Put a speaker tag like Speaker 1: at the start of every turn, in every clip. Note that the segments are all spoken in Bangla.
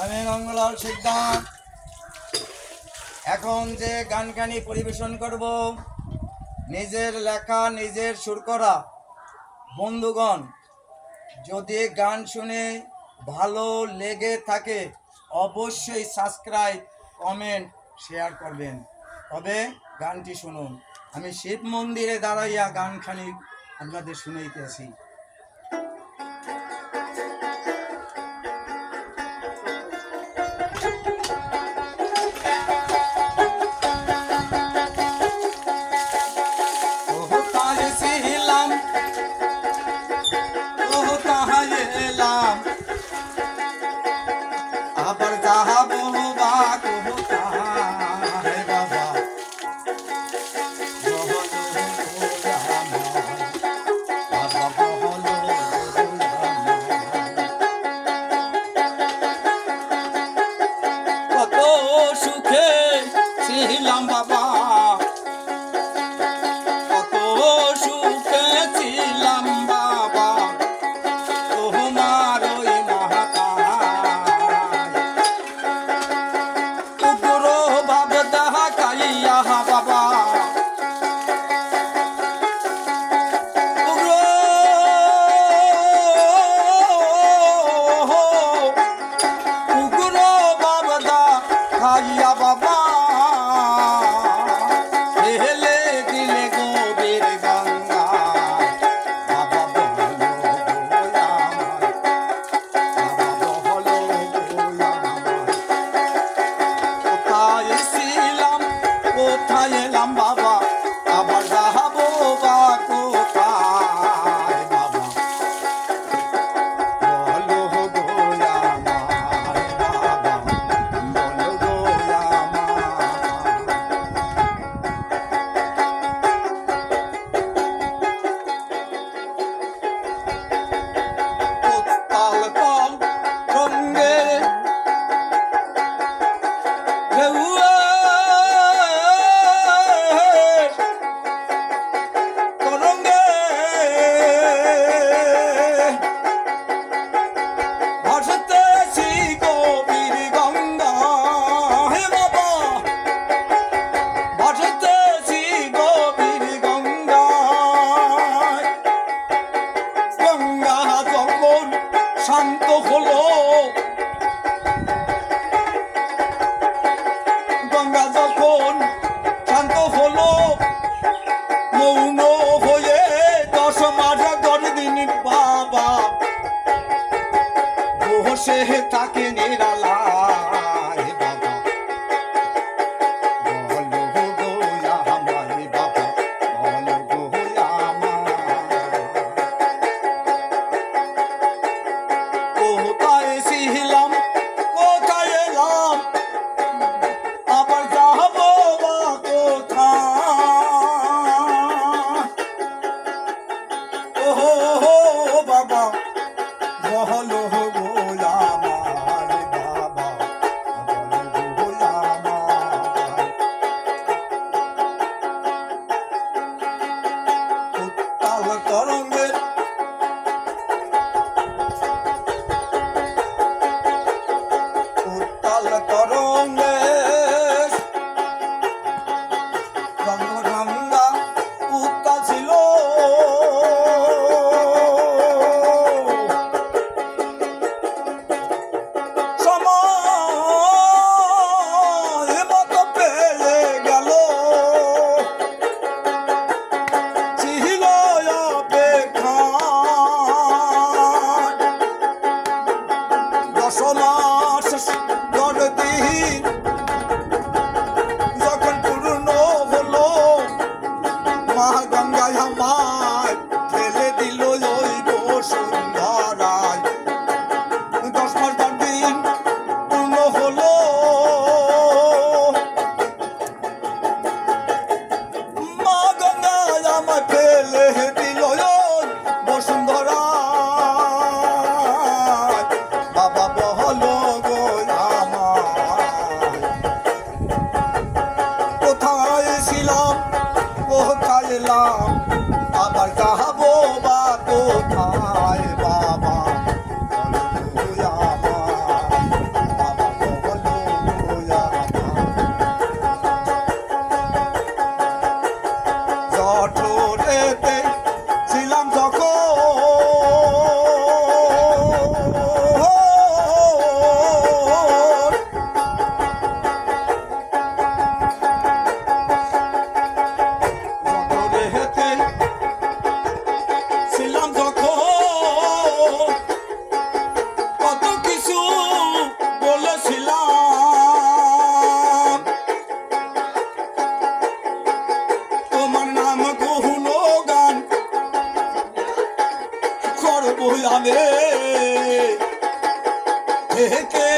Speaker 1: আমি মঙ্গলাল সিদ্ধান্ত এখন যে গানখানি পরিবেশন করব নিজের লেখা নিজের সুর করা। বন্ধুগণ, যদি গান শুনে ভালো লেগে থাকে অবশ্যই সাবস্ক্রাইব, কমেন্ট, শেয়ার করবেন। তবে গানটি শুনুন। আমি শিব মন্দিরে দাঁড়াইয়া গানখানি আপনাদের শুনাইতেছি। আবার যাহাবো বা কোথায় বাবা, কত সুখে ছিলাম বাবা, কত সুখে ছিলাম বাবা, তোমার ওই বাবা উগ্র বাবদা খাইয়া বাবা হেলে দিলে গোবের গঙ্গা। বাবা বলো কোথায় ছিলাম কোথায় এলাম বাবা, আবার যাবো বা কোথায় বাবা, বলো গো আমার বাবা, বলো গো আমার উত্তাল রঙ্গে শান্ত হলো, গঙ্গা যখন শান্ত হলো, মৌন হয়ে 10 মাস 10 দিন বাবা বসে থাকে নিরালায় বাবা, বলো গো আমার বাবা, বলো গো কোথায় ছিলাম কোথায় এলাম, আবার যাবো বা কোথায়, ও বাবা বলো গো আমার বাবা, বলো গো আমার উত্তাল তরঙ্গের উত্তাল তরঙ্গে গঙ্গা উত্তাল ছিল, সময় মতো পেয়ে গেল, ছিল অপেক্ষা 10 মাস 10 দিন যখন পূর্ণ হলো, মা গঙ্গায় আমায় ফেলে দিল ওই বসুন্ধরায়। 10 মাস 10 দিন পূর্ণ হলো, মা গঙ্গায় আমায় ফেলে দিল ওই বসুন্ধরায়। বাবা বলো গো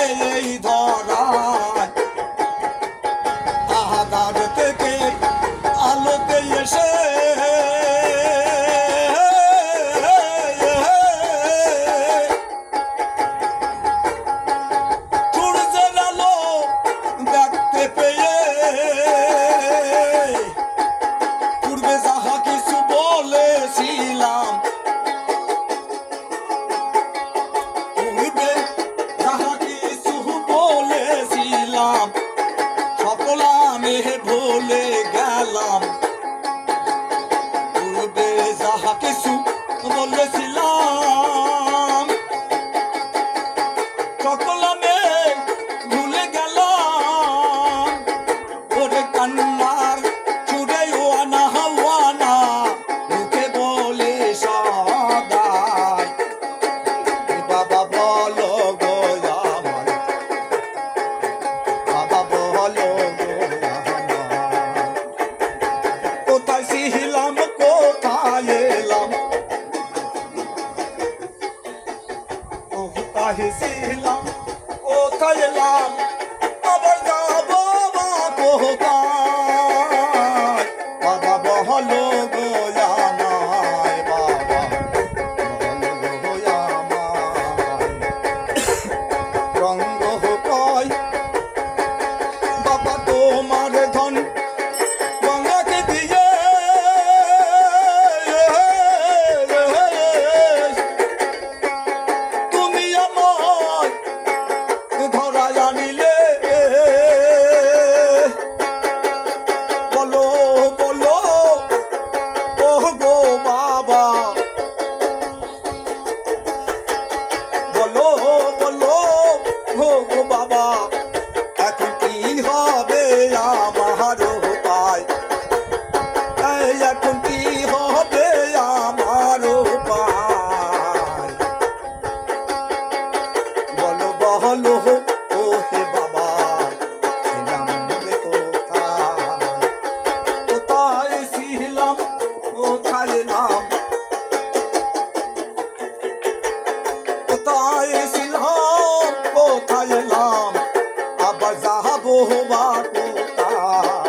Speaker 1: এই ধরায় আধার থেকে আলোতে এসে সূর্যের আলো দেখতে পেয়ে পূর্বে যাহা কিছু বলেছিলাম সকল আমি ভুলে গেলাম পূর্বে যাহা কিছু বলেছিলাম সকল আমি ভুলে গেলাম ওরে কান্নার চুড়ে ওয়ানা হাওয়ানা মুখে বলে সদাই বাবা বলো গো আমার বাবা বলো কোথায় ছিলাম কোথায় এলাম কোথায় ছিলাম কোথায় এলাম আবার যাবো বা কোথায় বাবা বলো গো আমায় বাবা বলো গো আমায় রঙ্গ কয় বাবা তোমার ধন গঙ্গাকে দিয়ে তুমি আমায় ধরায় আনিলে বলো বলো ও গো বাবা বলো বলো ও গো বাবা এখন কি হবে আমার উপায় এখন কি হবে আমার উপায় বলো বলো ও হে বাবা ছিলাম রে কোথায় কোথায় ছিলাম কোথায় এলাম কোথায় ছিলাম কোথায় এলাম আবার যাবো বা কোথায়